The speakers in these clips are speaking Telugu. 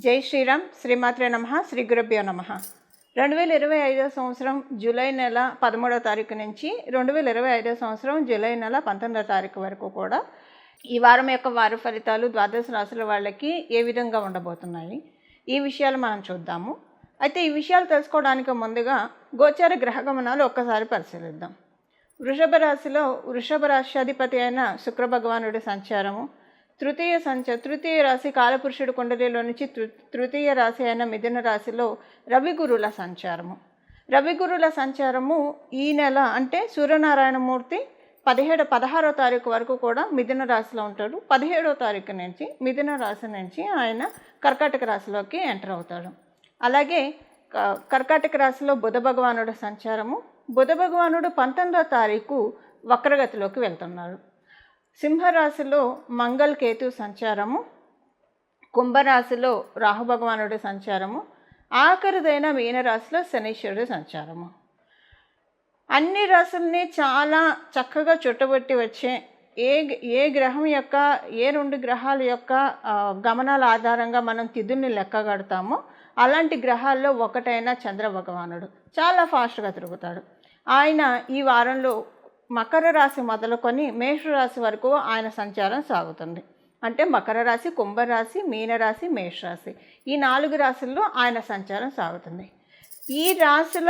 జై శ్రీరామ్. శ్రీమాత్రే నమః. శ్రీ గురుభ్యో నమః. 2025 సంవత్సరం జూలై నెల 13వ తారీఖు నుంచి 2025 సంవత్సరం జూలై నెల 19వ తారీఖు వరకు కూడా ఈ వారం యొక్క వార ఫలితాలు ద్వాదశ రాశుల వాళ్ళకి ఏ విధంగా ఉండబోతున్నాయి, ఈ విషయాలు మనం చూద్దాము. అయితే ఈ విషయాలు తెలుసుకోవడానికి ముందుగా గోచార గ్రహ గమనాలు ఒక్కసారి పరిశీలిద్దాం. వృషభ రాశ్యాధిపతి అయిన శుక్ర భగవానుడి సంచారము, తృతీయ రాశి కాలపురుషుడు కుండలిలో నుంచి తృతీయ రాశి అయిన మిథున రాశిలో రవిగురుల సంచారము ఈ నెల అంటే సూర్యనారాయణమూర్తి 16వ తారీఖు వరకు కూడా మిథున రాశిలో ఉంటాడు. 17వ తారీఖు నుంచి మిథున రాశి నుంచి ఆయన కర్కాటక రాశిలోకి ఎంటర్ అవుతాడు. అలాగే కర్కాటక రాశిలో బుధ భగవానుడు సంచారము, బుధ భగవానుడు 19వ తారీఖు వక్రగతిలోకి వెళ్తున్నాడు. సింహరాశిలో మంగళ కేతు సంచారము, కుంభరాశిలో రాహు భగవానుడి సంచారము, ఆఖరిదైన మీనరాశిలో శనీశ్వరుడి సంచారము. అన్ని రాశుల్ని చాలా చక్కగా చుట్టబట్టి వచ్చే ఏ గ్రహం యొక్క ఏ రెండు గ్రహాల యొక్క గమనాల ఆధారంగా మనం తిథుల్ని లెక్క కడతామో అలాంటి గ్రహాల్లో ఒకటైన చంద్ర భగవానుడు చాలా ఫాస్ట్గా తిరుగుతాడు. ఆయన ఈ వారంలో మకర రాశి మొదలుకొని మేషరాశి వరకు ఆయన సంచారం సాగుతుంది. అంటే మకర రాశి, కుంభరాశి, మీనరాశి, మేషరాశి ఈ 4 రాశుల్లో ఆయన సంచారం సాగుతుంది. ఈ రాశుల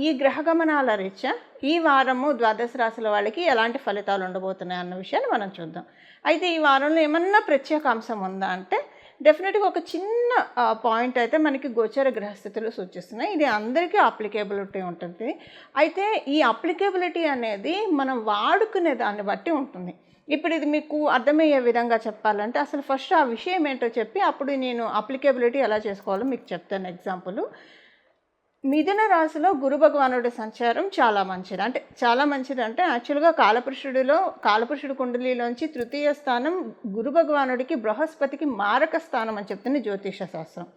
ఈ గ్రహగమనాల రీత్యా ఈ వారము ద్వాదశ రాశుల వాళ్ళకి ఎలాంటి ఫలితాలు ఉండబోతున్నాయి అన్న విషయాన్ని మనం చూద్దాం. అయితే ఈ వారంలో ఏమన్నా ప్రత్యేక అంశం ఉందా అంటే డెఫినెట్గా ఒక చిన్న పాయింట్ అయితే మనకి గోచర గ్రహస్థితులు సూచిస్తున్నాయి. ఇది అందరికీ అప్లికేబిలిటీ ఉంటుంది. అయితే ఈ అప్లికేబిలిటీ అనేది మనం వాడుకునే దాన్ని బట్టి ఉంటుంది. ఇప్పుడు ఇది మీకు అర్థమయ్యే విధంగా చెప్పాలంటే అసలు ఫస్ట్ ఆ విషయం ఏంటో చెప్పి అప్పుడు నేను అప్లికేబిలిటీ ఎలా చేసుకోవాలో మీకు చెప్తాను. ఎగ్జాంపుల్, మిథున రాశిలో గురు భగవానుడి సంచారం చాలా మంచిది అంటే యాక్చువల్గా కాలపురుషుడు కుండలిలోంచి తృతీయ స్థానం గురు భగవానుడికి బృహస్పతికి మారక స్థానం అని చెప్తుంది జ్యోతిష శాస్త్రం.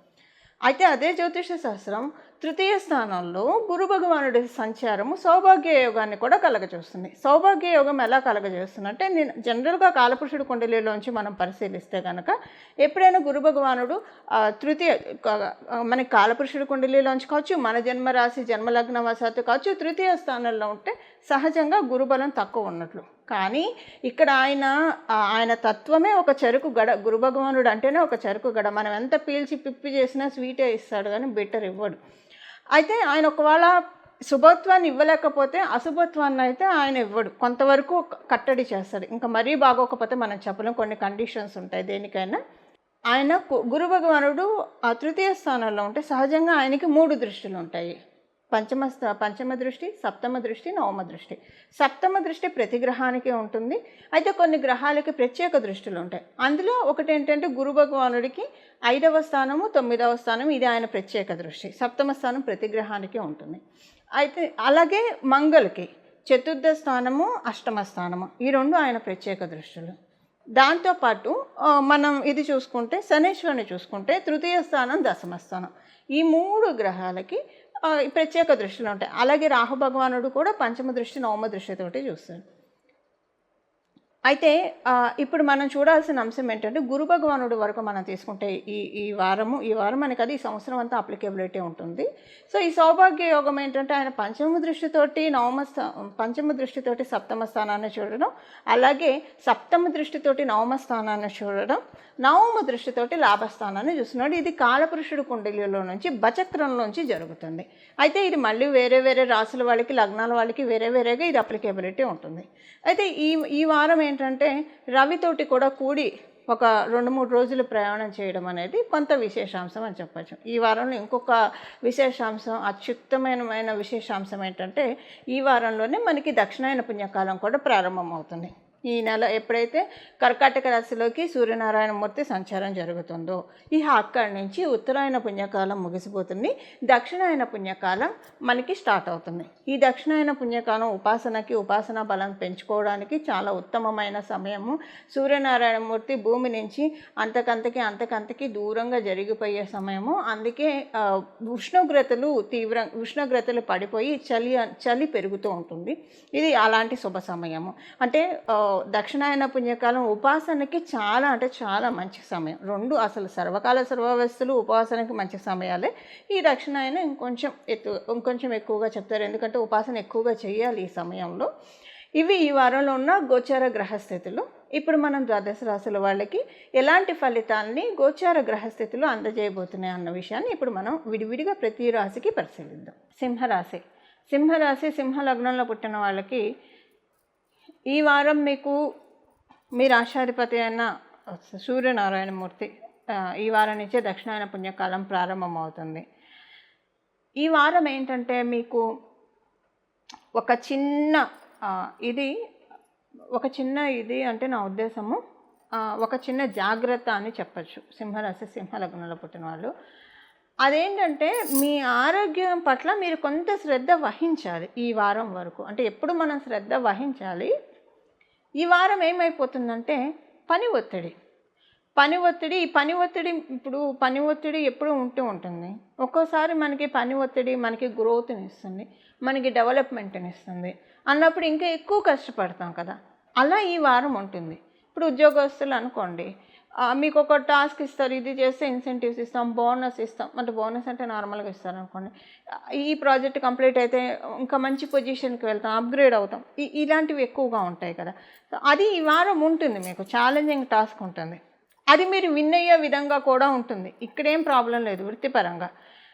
అయితే అదే జ్యోతిష శాస్త్రం తృతీయ స్థానంలో గురు భగవానుడి సంచారము సౌభాగ్య యోగాన్ని కూడా కలగజేస్తుంది. సౌభాగ్య యోగం ఎలా కలగజేస్తుంది అంటే నేను జనరల్గా కాలపురుషుడు కుండలిలోంచి మనం పరిశీలిస్తే కనుక ఎప్పుడైనా గురు భగవానుడు మనకి కాలపురుషుడు కుండలిలోంచి కావచ్చు, మన జన్మరాశి జన్మలగ్న వశాత్తు కావచ్చు, తృతీయ స్థానంలో ఉంటే సహజంగా గురుబలం తక్కువ ఉన్నట్లు. కానీ ఇక్కడ ఆయన తత్వమే ఒక చెరుకు గడ. గురు భగవానుడు అంటేనే ఒక చెరుకు గడ. మనం ఎంత పీల్చి పిప్పి చేసినా స్వీటే ఇస్తాడు కానీ బెటర్ ఇవ్వడు. అయితే ఆయన ఒకవేళ శుభత్వాన్ని ఇవ్వలేకపోతే అశుభత్వాన్ని అయితే ఆయన ఇవ్వడు, కొంతవరకు కట్టడి చేస్తాడు. ఇంకా మరీ బాగోకపోతే మనం చెప్పలేం, కొన్ని కండిషన్స్ ఉంటాయి దేనికైనా. ఆయన గురు భగవానుడు తృతీయ స్థానంలో ఉంటే సహజంగా ఆయనకి 3 దృష్టిలు ఉంటాయి. పంచమ దృష్టి, సప్తమ దృష్టి, నవమ దృష్టి. సప్తమ దృష్టి ప్రతి గ్రహానికి ఉంటుంది. అయితే కొన్ని గ్రహాలకి ప్రత్యేక దృష్టిలు ఉంటాయి. అందులో ఒకటి ఏంటంటే గురు భగవానుడికి 5వ స్థానము, 9వ స్థానం ఇది ఆయన ప్రత్యేక దృష్టి. సప్తమ స్థానం ప్రతి గ్రహానికి ఉంటుంది. అయితే అలాగే మంగళకి 4వ స్థానము, 8వ స్థానము ఈ 2 ఆయన ప్రత్యేక దృష్టిలు. దాంతోపాటు మనం ఇది చూసుకుంటే శనీశ్వరుని చూసుకుంటే తృతీయ స్థానం, 10వ స్థానం ఈ 3 గ్రహాలకి ప్రత్యేక దృష్టిలో ఉంటాయి. అలాగే రాహు భగవానుడు కూడా పంచమ దృష్టి, నవమ దృష్టితోటి చూస్తాడు. అయితే ఇప్పుడు మనం చూడాల్సిన అంశం ఏంటంటే గురు భగవానుడి వరకు మనం తీసుకుంటే ఈ వారం మనకి అది ఈ సంవత్సరం అంతా అప్లికేబిలిటీ ఉంటుంది. సో ఈ సౌభాగ్య యోగం ఏంటంటే ఆయన పంచమ దృష్టితోటి సప్తమ స్థానాన్ని చూడడం, అలాగే సప్తమ దృష్టితోటి నవమ స్థానాన్ని చూడడం, నవమ దృష్టితోటి లాభస్థానాన్ని చూస్తున్నాడు. ఇది కాలపురుషుడు కుండలిలో నుంచి బచక్రంలోంచి జరుగుతుంది. అయితే ఇది మళ్ళీ వేరే రాశుల వాళ్ళకి, లగ్నాల వాళ్ళకి వేరేగా ఇది అప్లికేబిలిటీ ఉంటుంది. అయితే ఈ వారం ఏంటంటే రవితోటి కూడా కూడి ఒక 2-3 రోజులు ప్రయాణం చేయడం అనేది కొంత విశేషాంశం అని చెప్పచ్చు. ఈ వారంలో ఇంకొక విశేషాంశం, అత్యుత్తమైన విశేషాంశం ఏంటంటే ఈ వారంలోనే మనకి దక్షిణాయన పుణ్యకాలం కూడా ప్రారంభమవుతుంది. ఈ నెల ఎప్పుడైతే కర్కాటక రాశిలోకి సూర్యనారాయణమూర్తి సంచారం జరుగుతుందో అక్కడి నుంచి ఉత్తరాయణ పుణ్యకాలం ముగిసిపోతుంది. దక్షిణాయన పుణ్యకాలం మనకి స్టార్ట్ అవుతుంది. ఈ దక్షిణాయన పుణ్యకాలం ఉపాసనా బలం పెంచుకోవడానికి చాలా ఉత్తమమైన సమయము. సూర్యనారాయణమూర్తి భూమి నుంచి అంతకంతకి దూరంగా జరిగిపోయే సమయము. అందుకే ఉష్ణోగ్రతలు పడిపోయి చలి పెరుగుతూ ఉంటుంది. ఇది అలాంటి శుభ సమయము. అంటే దక్షిణాయన పుణ్యకాలం ఉపాసనకి చాలా అంటే చాలా మంచి సమయం. రెండు అసలు సర్వకాల సర్వావస్థలు ఉపాసనకి మంచి సమయాలే. ఈ దక్షిణాయన ఇంకొంచెం ఎక్కువగా చెప్తారు, ఎందుకంటే ఉపాసన ఎక్కువగా చేయాలి ఈ సమయంలో. ఇవి ఈ వారంలో ఉన్న గోచార గ్రహస్థితులు. ఇప్పుడు మనం ద్వాదశ రాశుల వాళ్ళకి ఎలాంటి ఫలితాలని గోచార గ్రహస్థితులు అందజేయబోతున్నాయి అన్న విషయాన్ని ఇప్పుడు మనం విడివిడిగా ప్రతి రాశికి పరిశీలిద్దాం. సింహరాశి సింహ లగ్నంలో పుట్టిన వాళ్ళకి ఈ వారం మీకు మీ రాష్ట్రాధిపతి అయిన సూర్యనారాయణమూర్తి ఈ వారం నుంచే దక్షిణాయన పుణ్యకాలం ప్రారంభమవుతుంది. ఈ వారం ఏంటంటే మీకు ఒక చిన్న ఇది అంటే నా ఉద్దేశము ఒక చిన్న జాగ్రత్త అని చెప్పచ్చు సింహరాశి సింహ లగ్నంలో పుట్టిన వాళ్ళు. అదేంటంటే మీ ఆరోగ్యం పట్ల మీరు కొంత శ్రద్ధ వహించాలి ఈ వారం వరకు. అంటే ఎప్పుడు మనం శ్రద్ధ వహించాలి. ఈ వారం ఏమైపోతుందంటే పని ఒత్తిడి ఇప్పుడు పని ఒత్తిడి ఎప్పుడు ఉంటూ ఉంటుంది. ఒక్కోసారి మనకి పని ఒత్తిడి మనకి గ్రోత్ని ఇస్తుంది, మనకి డెవలప్మెంట్ని ఇస్తుంది అన్నప్పుడు ఇంకా ఎక్కువ కష్టపడతాం కదా. అలా ఈ వారం ఉంటుంది. ఇప్పుడు ఉద్యోగస్తులు అనుకోండి, మీకు ఒక టాస్క్ ఇస్తారు, ఇది చేస్తే ఇన్సెంటివ్స్ ఇస్తాం, బోనస్ ఇస్తాం. అంటే బోనస్ అంటే నార్మల్గా ఇస్తారు అనుకోండి. ఈ ప్రాజెక్ట్ కంప్లీట్ అయితే ఇంకా మంచి పొజిషన్కి వెళ్తాం, అప్గ్రేడ్ అవుతాం. ఇలాంటివి ఎక్కువగా ఉంటాయి కదా. అది ఈ వారం ఉంటుంది, మీకు ఛాలెంజింగ్ టాస్క్ ఉంటుంది. అది మీరు విన్ అయ్యే విధంగా కూడా ఉంటుంది. ఇక్కడేం ప్రాబ్లం లేదు వృత్తిపరంగా.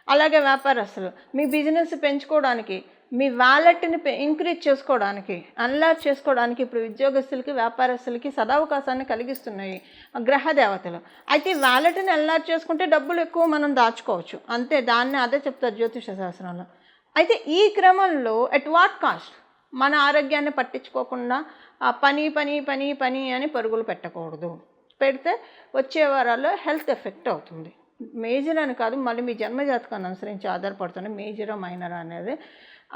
అలాగే వ్యాపారస్తులు మీ బిజినెస్ పెంచుకోవడానికి, మీ వ్యాలెట్ని ఇంక్రీజ్ చేసుకోవడానికి, అన్లాక్ చేసుకోవడానికి ఇప్పుడు ఉద్యోగస్తులకి వ్యాపారస్తులకి సదావకాశాన్ని కలిగిస్తున్నాయి గ్రహ దేవతలు. అయితే వ్యాలెట్ని అన్లాక్ చేసుకుంటే డబ్బులు ఎక్కువ మనం దాచుకోవచ్చు, అంతే. అదే చెప్తారు జ్యోతిష శాస్త్రంలో. అయితే ఈ క్రమంలో ఎట్ వాట్ కాస్ట్ మన ఆరోగ్యాన్ని పట్టించుకోకుండా పని అని పరుగులు పెట్టకూడదు. పెడితే వచ్చే వారాల్లో హెల్త్ ఎఫెక్ట్ అవుతుంది. మేజర్ అని కాదు, మళ్ళీ మీ జన్మజాతకాన్ని అనుసరించి ఆధారపడుతుంది మేజరా మైనరా అనేది.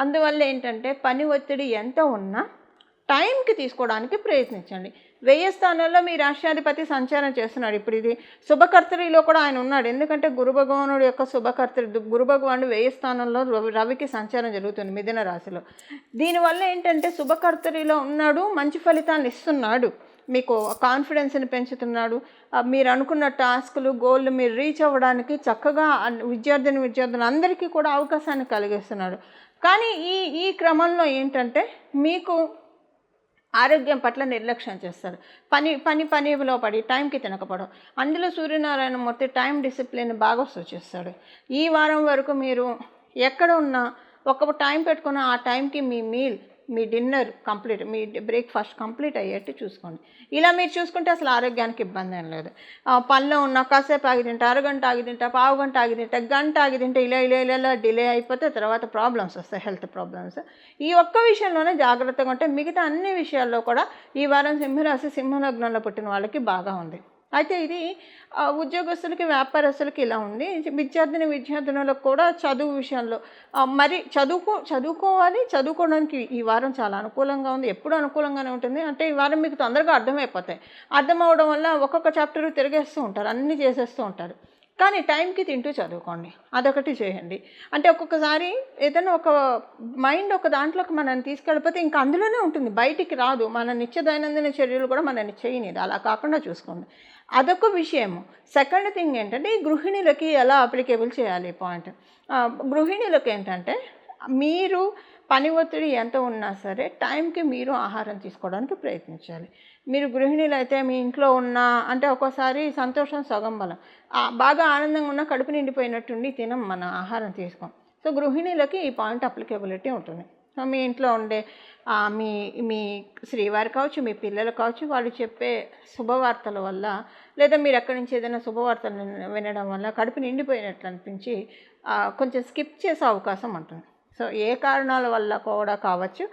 అందువల్ల ఏంటంటే పని ఒత్తిడి ఎంత ఉన్నా టైంకి తీసుకోవడానికి ప్రయత్నించండి. 1000 స్థానంలో మీ రాష్ట్రాధిపతి సంచారం చేస్తున్నాడు. ఇప్పుడు ఇది శుభకర్తరిలో కూడా ఆయన ఉన్నాడు, ఎందుకంటే గురు భగవానుడు యొక్క శుభకర్తరి. గురు భగవానుడు 1000 స్థానంలో రవికి సంచారం జరుగుతుంది మిథున రాశిలో. దీనివల్ల ఏంటంటే శుభకర్తరిలో ఉన్నాడు, మంచి ఫలితాన్ని ఇస్తున్నాడు, మీకు కాన్ఫిడెన్స్ని పెంచుతున్నాడు. మీరు అనుకున్న టాస్కులు గోల్లు మీరు రీచ్ అవ్వడానికి చక్కగా విద్యార్థులు అందరికీ కూడా అవకాశాన్ని కలిగిస్తున్నాడు. కానీ ఈ క్రమంలో ఏంటంటే మీకు ఆరోగ్యం పట్ల నిర్లక్ష్యం చేస్తారు. పనిలో పడి టైంకి తినకపోవడం. అందులో సూర్యనారాయణమూర్తి టైం డిసిప్లిన్ బాగా సూచిస్తాడు. ఈ వారం వరకు మీరు ఎక్కడ ఉన్నా ఒక టైం పెట్టుకున్న ఆ టైంకి మీ మీల్, మీ డిన్నర్ కంప్లీట్, మీ బ్రేక్ఫాస్ట్ కంప్లీట్ అయ్యేట్టు చూసుకోండి. ఇలా మీరు చూసుకుంటే అసలు ఆరోగ్యానికి ఇబ్బంది ఏం లేదు. పనిలో ఉన్న కాసేపు ఆగి తింటా, అరగంట ఆగి తింటా, పావు గంట ఆగి తింటా, గంట ఆగి తింటా, ఇలా డిలే అయిపోతే తర్వాత ప్రాబ్లమ్స్ వస్తాయి, హెల్త్ ప్రాబ్లమ్స్. ఈ ఒక్క విషయంలోనే జాగ్రత్తగా ఉంటే మిగతా అన్ని విషయాల్లో కూడా ఈ వారం సింహరాశి సింహలగ్నంలో పుట్టిన వాళ్ళకి బాగా ఉంది. అయితే ఇది ఉద్యోగస్తులకి వ్యాపారస్తులకి ఇలా ఉంది. విద్యార్థినులకు కూడా చదువు విషయంలో మరి చదువుకోవడానికి ఈ వారం చాలా అనుకూలంగా ఉంది. ఎప్పుడు అనుకూలంగానే ఉంటుంది. అంటే ఈ వారం మీకు తొందరగా అర్థమైపోతాయి. అర్థం అవడం వల్ల ఒక్కొక్క చాప్టర్ తిరిగేస్తూ ఉంటారు, అన్నీ చేసేస్తూ ఉంటారు. కానీ టైంకి తింటూ చదువుకోండి, అదొకటి చేయండి. అంటే ఒక్కొక్కసారి ఏదైనా ఒక మైండ్ ఒక దాంట్లోకి మనల్ని తీసుకెళ్ళిపోతే ఇంకా అందులోనే ఉంటుంది, బయటికి రాదు. మన నిత్య దైనందిన చర్యలు కూడా మనల్ని చేయనిది. అలా కాకుండా చూసుకోండి, అదొక విషయము. సెకండ్ థింగ్ ఏంటంటే ఈ గృహిణులకి ఎలా అప్లికేబుల్ చేయాలి పాయింట్. గృహిణులకి ఏంటంటే మీరు పని ఒత్తిడి ఎంత ఉన్నా సరే టైంకి మీరు ఆహారం తీసుకోవడానికి ప్రయత్నించాలి. మీరు గృహిణులు అయితే మీ ఇంట్లో ఉన్న అంటే ఒక్కోసారి సంతోషం సగం బలం. బాగా ఆనందంగా ఉన్న కడుపు నిండిపోయినట్టుండి తినం, మన ఆహారం తీసుకోం. సో గృహిణులకి ఈ పాయింట్ అప్లికేబిలిటీ ఉంటుంది. సో మీ ఇంట్లో ఉండే మీ శ్రీవారు కావచ్చు, మీ పిల్లలు కావచ్చు, వాళ్ళు చెప్పే శుభవార్తల వల్ల లేదా మీరు ఎక్కడి నుంచి ఏదైనా శుభవార్తలు వినడం వల్ల కడుపు నిండిపోయినట్లు అనిపించి కొంచెం స్కిప్ చేసే అవకాశం ఉంటుంది. సో ఏ కారణాల వల్ల కూడా కావచ్చు,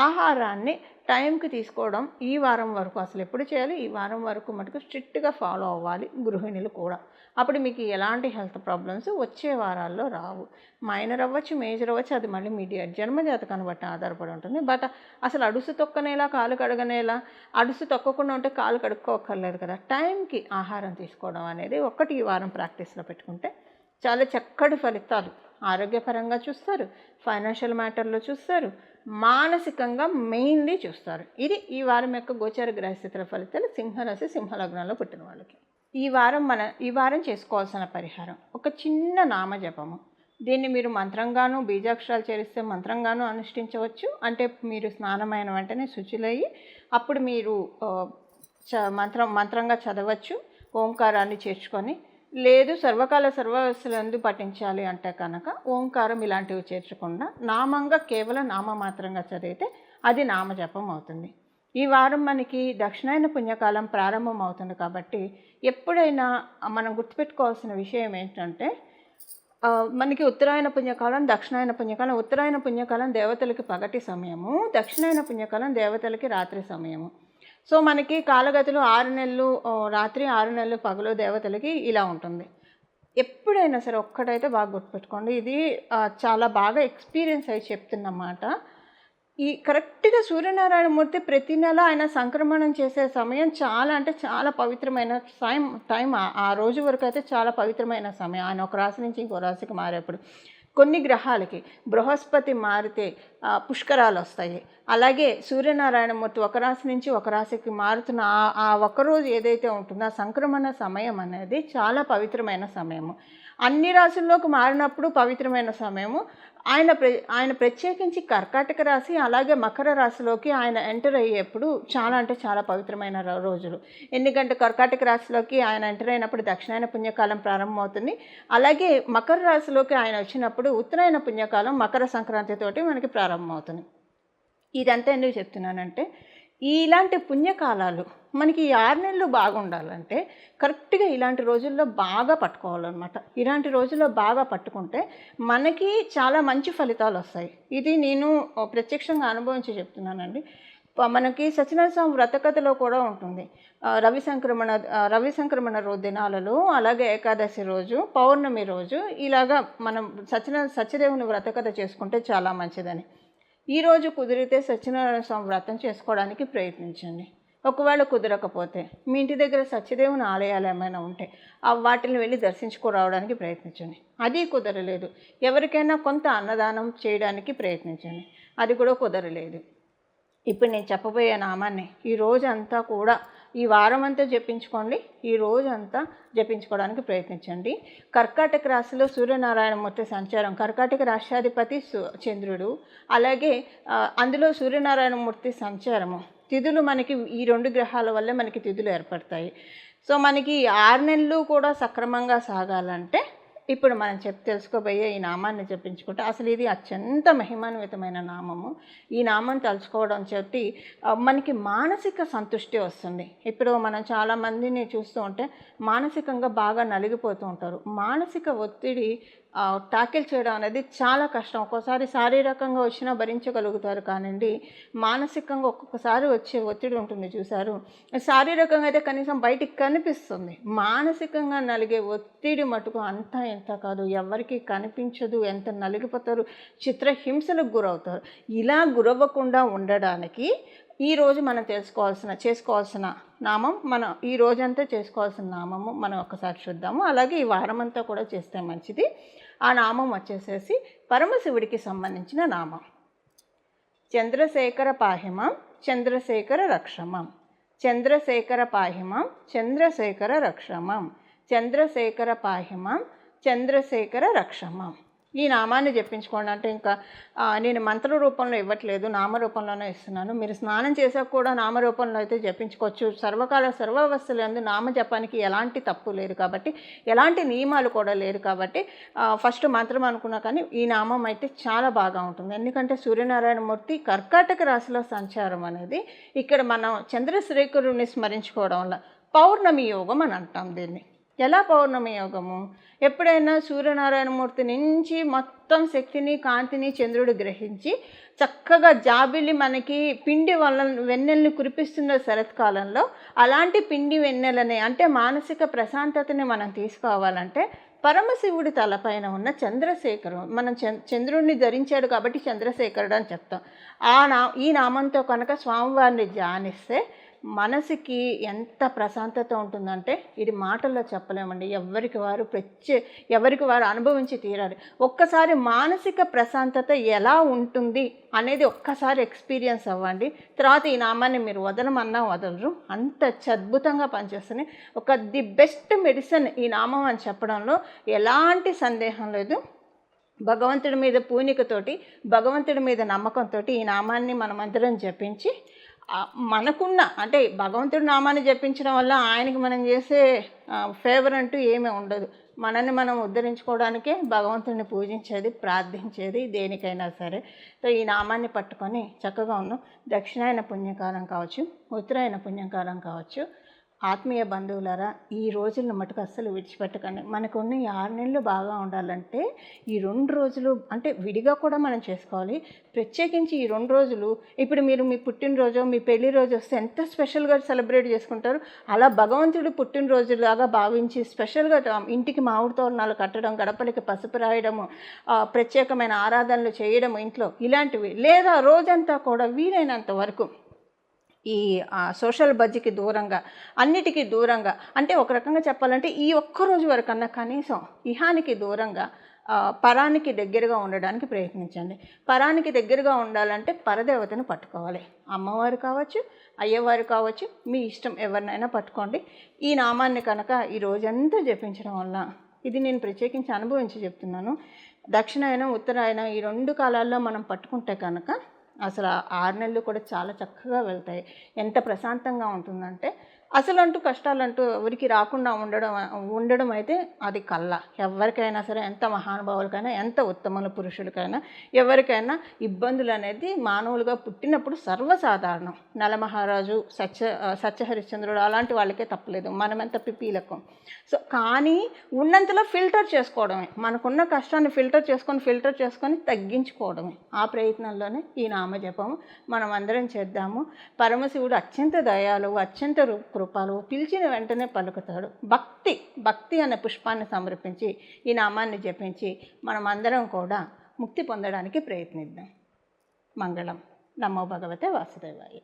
ఆహారాన్ని టైంకి తీసుకోవడం ఈ వారం వరకు అసలు ఎప్పుడు చేయాలి, ఈ వారం వరకు మటుకు స్ట్రిక్ట్గా ఫాలో అవ్వాలి గృహిణులు కూడా. అప్పుడు మీకు ఎలాంటి హెల్త్ ప్రాబ్లమ్స్ వచ్చే వారాల్లో రావు. మైనర్ అవ్వచ్చు, మేజర్ అవ్వచ్చు, అది మళ్ళీ మీ జన్మజాతకాన్ని బట్టి ఆధారపడి ఉంటుంది. బట్ అసలు అడుసు తొక్కనేలా కాలు కడగనేలా, అడుసు తొక్కకుండా ఉంటే కాలు కడుక్కోక్కర్లేదు కదా. టైంకి ఆహారం తీసుకోవడం అనేది ఒక్కటి ఈ వారం ప్రాక్టీస్లో పెట్టుకుంటే చాలా చక్కటి ఫలితాలు ఆరోగ్యపరంగా చూస్తారు, ఫైనాన్షియల్ మ్యాటర్లో చూస్తారు, మానసికంగా మెయిన్లీ చూస్తారు. ఇది ఈ వారం యొక్క గోచార గ్రహస్థితుల ఫలితాలు సింహరాశి సింహలగ్నంలో పుట్టిన వాళ్ళకి. ఈ వారం చేసుకోవాల్సిన పరిహారం ఒక చిన్న నామజపము. దీన్ని మీరు మంత్రంగాను, బీజాక్షరాలు చేరిస్తే మంత్రంగాను అనుష్ఠించవచ్చు. అంటే మీరు స్నానమైన వెంటనే శుచులయ్యి అప్పుడు మీరు మంత్రంగా చదవచ్చు, ఓంకారాన్ని చేర్చుకొని. లేదు సర్వకాల సర్వవస్థలందు పఠించాలి అంటే కనుక ఓంకారం ఇలాంటివి చేర్చకుండా నామంగా కేవలం నామమాత్రంగా చదివితే అది నామజపం అవుతుంది. ఈ వారం మనకి దక్షిణాయన పుణ్యకాలం ప్రారంభం అవుతుంది కాబట్టి ఎప్పుడైనా మనం గుర్తుపెట్టుకోవాల్సిన విషయం ఏంటంటే, మనకి ఉత్తరాయణ పుణ్యకాలం, దక్షిణాయన పుణ్యకాలం. ఉత్తరాయణ పుణ్యకాలం దేవతలకి పగటి సమయము, దక్షిణాయన పుణ్యకాలం దేవతలకి రాత్రి సమయము. సో మనకి కాలగతులు 6 నెలలు రాత్రి, 6 నెలలు పగలు దేవతలకి ఇలా ఉంటుంది. ఎప్పుడైనా సరే ఒక్కటైతే బాగా గుర్తుపెట్టుకోండి, ఇది చాలా బాగా ఎక్స్పీరియన్స్ అయ్యి చెప్తున్నమాట. ఈ కరెక్ట్గా సూర్యనారాయణమూర్తి ప్రతి నెల ఆయన సంక్రమణం చేసే సమయం చాలా అంటే చాలా పవిత్రమైన టైం. ఆ రోజు వరకు అయితే చాలా పవిత్రమైన సమయం. ఆయన ఒక రాశి నుంచి ఇంకో రాశికి మారేప్పుడు కొన్ని గ్రహాలకి బృహస్పతి మారితే పుష్కరాలు వస్తాయి. అలాగే సూర్యనారాయణమూర్తి ఒక రాశి నుంచి ఒక రాశికి మారుతున్న ఆ ఒక్కరోజు ఏదైతే ఉంటుందో ఆ సంక్రమణ సమయం అనేది చాలా పవిత్రమైన సమయము. అన్ని రాశుల్లోకి మారినప్పుడు పవిత్రమైన సమయము. ఆయన ప్రత్యేకించి కర్కాటక రాశి అలాగే మకర రాశిలోకి ఆయన ఎంటర్ అయ్యేప్పుడు చాలా అంటే చాలా పవిత్రమైన రోజులు. ఎందుకంటే కర్కాటక రాశిలోకి ఆయన ఎంటర్ అయినప్పుడు దక్షిణాయన పుణ్యకాలం ప్రారంభమవుతుంది. అలాగే మకర రాశిలోకి ఆయన వచ్చినప్పుడు ఉత్తరాయణ పుణ్యకాలం మకర సంక్రాంతితోటి మనకి ప్రారంభమవుతుంది. ఇదంతా ఎందుకు చెప్తున్నానంటే, ఇలాంటి పుణ్యకాలాలు మనకి ఈ 6 నెలలు బాగుండాలంటే కరెక్ట్గా ఇలాంటి రోజుల్లో బాగా పట్టుకోవాలన్నమాట. ఇలాంటి రోజుల్లో బాగా పట్టుకుంటే మనకి చాలా మంచి ఫలితాలు వస్తాయి. ఇది నేను ప్రత్యక్షంగా అనుభవించి చెప్తున్నానండి. మనకి సత్యనారాయణ స్వామి వ్రతకథలో కూడా ఉంటుంది. రవి సంక్రమణ దినాలలో, అలాగే ఏకాదశి రోజు, పౌర్ణమి రోజు ఇలాగా మనం సత్యదేవుని వ్రతకథ చేసుకుంటే చాలా మంచిదని. ఈరోజు కుదిరితే సత్యనారాయణ స్వామి వ్రతం చేసుకోవడానికి ప్రయత్నించండి. ఒకవేళ కుదరకపోతే మీ ఇంటి దగ్గర సత్యదేవుని ఆలయాలు ఏమైనా ఉంటే వాటిని వెళ్ళి దర్శించుకోరావడానికి ప్రయత్నించండి. అది కుదరలేదు, ఎవరికైనా కొంత అన్నదానం చేయడానికి ప్రయత్నించండి. అది కూడా కుదరలేదు, ఇప్పుడు నేను చెప్పబోయే నామాన్ని ఈ రోజంతా కూడా ఈ వారం అంతా జపించుకోండి. ఈ రోజంతా జపించుకోవడానికి ప్రయత్నించండి. కర్కాటక రాశిలో సూర్యనారాయణమూర్తి సంచారం. కర్కాటక రాష్ట్రాధిపతి చంద్రుడు. అలాగే అందులో సూర్యనారాయణమూర్తి సంచారము. తిథులు మనకి ఈ 2 గ్రహాల వల్లే మనకి తిథులు ఏర్పడతాయి. సో మనకి 6 నెలలు కూడా సక్రమంగా సాగాలంటే ఇప్పుడు మనం తెలుసుకోబోయే ఈ నామాన్ని జపించుకుంటే, అసలు ఇది అత్యంత మహిమాన్వితమైన నామము. ఈ నామం తలుచుకోవడం చెప్పి మనకి మానసిక సంతృష్టి వస్తుంది. ఇప్పుడు మనం చాలామందిని చూస్తూ ఉంటే మానసికంగా బాగా నలిగిపోతూ ఉంటారు. మానసిక ఒత్తిడి టాకిల్ చేయడం అనేది చాలా కష్టం. ఒక్కోసారి శారీరకంగా వచ్చినా భరించగలుగుతారు, కానివ్వండి మానసికంగా ఒక్కొక్కసారి వచ్చే ఒత్తిడి ఉంటుంది చూసారు. శారీరకంగా అయితే కనీసం బయటికి కనిపిస్తుంది, మానసికంగా నలిగే ఒత్తిడి మటుకు అంతా ఎంత కాదు, ఎవరికి కనిపించదు. ఎంత నలిగిపోతారు, చిత్రహింసలకు గురవుతారు. ఇలా గురవ్వకుండా ఉండడానికి ఈరోజు మనం చేసుకోవాల్సిన నామం, మనం ఈ రోజంతా చేసుకోవాల్సిన నామము మనం ఒకసారి చూద్దాము. అలాగే ఈ వారమంతా కూడా చేస్తే మంచిది. ఆ నామం వచ్చేసేసి పరమశివుడికి సంబంధించిన నామం. చంద్రశేఖర పాహిమం చంద్రశేఖర రక్షమం. చంద్రశేఖర పాహిమం చంద్రశేఖర రక్షమం. చంద్రశేఖర పాహిమం చంద్రశేఖర రక్షమం. ఈ నామాన్ని జపించుకోండి. అంటే ఇంకా నేను మంత్ర రూపంలో ఇవ్వట్లేదు, నామరూపంలోనే ఇస్తున్నాను. మీరు స్నానం చేసాక కూడా నామరూపంలో అయితే జపించుకోవచ్చు. సర్వకాల సర్వావస్థలందు నామ జపానికి ఎలాంటి తప్పు లేదు కాబట్టి, ఎలాంటి నియమాలు కూడా లేదు కాబట్టి ఫస్ట్ మంత్రం అనుకున్నా కానీ ఈ నామం అయితే చాలా బాగా ఉంటుంది. ఎందుకంటే సూర్యనారాయణమూర్తి కర్కాటక రాశిలో సంచారం అనేది ఇక్కడ మనం చంద్రశేఖరుని స్మరించుకోవడం వల్ల పౌర్ణమి యోగం అని అంటాం దీన్ని. ఎలా పౌర్ణమి యోగము? ఎప్పుడైనా సూర్యనారాయణమూర్తి నుంచి మొత్తం శక్తిని కాంతిని చంద్రుడు గ్రహించి చక్కగా జాబిలి మనకి పిండి వెన్నెల్ని కురిపిస్తున్న శరత్కాలంలో అలాంటి పిండి వెన్నెలని అంటే మానసిక ప్రశాంతతని మనం తీసుకోవాలంటే పరమశివుడి తలపైన ఉన్న చంద్రశేఖరం, మనం చంద్రుడిని ధరించాడు కాబట్టి చంద్రశేఖరుడు అని చెప్తాం. ఈ నామంతో కనుక స్వామివారిని ధ్యానిస్తే మనసుకి ఎంత ప్రశాంతత ఉంటుందంటే ఇది మాటల్లో చెప్పలేమండి. ఎవరికి వారు అనుభవించి తీరాలి. ఒక్కసారి మానసిక ప్రశాంతత ఎలా ఉంటుంది అనేది ఒక్కసారి ఎక్స్పీరియన్స్ అవ్వండి. తర్వాత ఈ నామాన్ని మీరు వదలమన్నా వదలరు, అంత అద్భుతంగా పనిచేస్తుంది. ది బెస్ట్ మెడిసిన్ ఈ నామం అని చెప్పడంలో ఎలాంటి సందేహం లేదు. భగవంతుడి మీద పూనికతోటి, భగవంతుడి మీద నమ్మకంతో ఈ నామాన్ని మనమందరం జపించి మనకున్న అంటే భగవంతుడి నామాన్ని జపించడం వల్ల ఆయనకి మనం చేసే ఫేవర్ అంటూ ఏమీ ఉండదు. మనల్ని మనం ఉద్ధరించుకోవడానికే భగవంతుడిని పూజించేది, ప్రార్థించేది దేనికైనా సరే. సో ఈ నామాన్ని పట్టుకొని చక్కగా ఉన్నాం. దక్షిణాయన పుణ్యకాలం కావచ్చు, ఉత్తరాయణ పుణ్యకాలం కావచ్చు, ఆత్మీయ బంధువులారా ఈ రోజులను మటుకు అస్సలు విడిచిపెట్టకండి. మనకున్న ఈ 6 నెలలు బాగా ఉండాలంటే ఈ 2 రోజులు అంటే విడిగా కూడా మనం చేసుకోవాలి. ప్రత్యేకించి ఈ 2 రోజులు ఇప్పుడు మీరు మీ పుట్టినరోజు, మీ పెళ్లి రోజు వస్తే ఎంత స్పెషల్గా సెలబ్రేట్ చేసుకుంటారు. అలా భగవంతుడు పుట్టినరోజులాగా భావించి స్పెషల్గా ఇంటికి మామిడి తోరణాలు కట్టడం, గడపలకి పసుపు రాయడము, ప్రత్యేకమైన ఆరాధనలు చేయడం ఇంట్లో ఇలాంటివి, లేదా రోజంతా కూడా వీలైనంత వరకు ఈ సోషల్ బజ్కి దూరంగా, అన్నిటికీ దూరంగా, అంటే ఒక రకంగా చెప్పాలంటే ఈ ఒక్కరోజు వరకన్నా కనీసం ఇహానికి దూరంగా పరానికి దగ్గరగా ఉండడానికి ప్రయత్నించండి. పరానికి దగ్గరగా ఉండాలంటే పరదేవతను పట్టుకోవాలి. అమ్మవారు కావచ్చు, అయ్యవారు కావచ్చు, మీ ఇష్టం ఎవరినైనా పట్టుకోండి. ఈ నామాన్ని కనుక ఈ రోజంతా జపించడం వల్ల, ఇది నేను ప్రత్యేకించి అనుభవించి చెప్తున్నాను, దక్షిణాయనం ఉత్తరాయణం ఈ 2 కాలాల్లో మనం పట్టుకుంటే కనుక అసలు 6 నెలలు కూడా చాలా చక్కగా వెళ్తాయి. ఎంత ప్రశాంతంగా ఉంటుందంటే అసలు అంటూ కష్టాలంటూ ఎవరికి రాకుండా ఉండడం అయితే అది కల్లా. ఎవరికైనా సరే, ఎంత మహానుభావులకైనా, ఎంత ఉత్తమ పురుషులకైనా, ఎవరికైనా ఇబ్బందులు అనేది మానవులుగా పుట్టినప్పుడు సర్వసాధారణం. నలమహారాజు, సత్యహరిశ్చంద్రుడు అలాంటి వాళ్ళకే తప్పలేదు, మనమెంత పిపీలకు. సో కానీ ఉన్నంతలో ఫిల్టర్ చేసుకోవడమే, మనకున్న కష్టాన్ని ఫిల్టర్ చేసుకొని తగ్గించుకోవడమే. ఆ ప్రయత్నంలోనే ఈ నామజపము మనం అందరం చేద్దాము. పరమశివుడు అత్యంత దయాలు, అత్యంత కృపాలు, పిలిచిన వెంటనే పలుకుతాడు. భక్తి అనే పుష్పాన్ని సమర్పించి ఈ నామాన్ని జపించి మనం అందరం కూడా ముక్తి పొందడానికి ప్రయత్నిద్దాం. మంగళం. నమో భగవతే వాసుదేవాయ.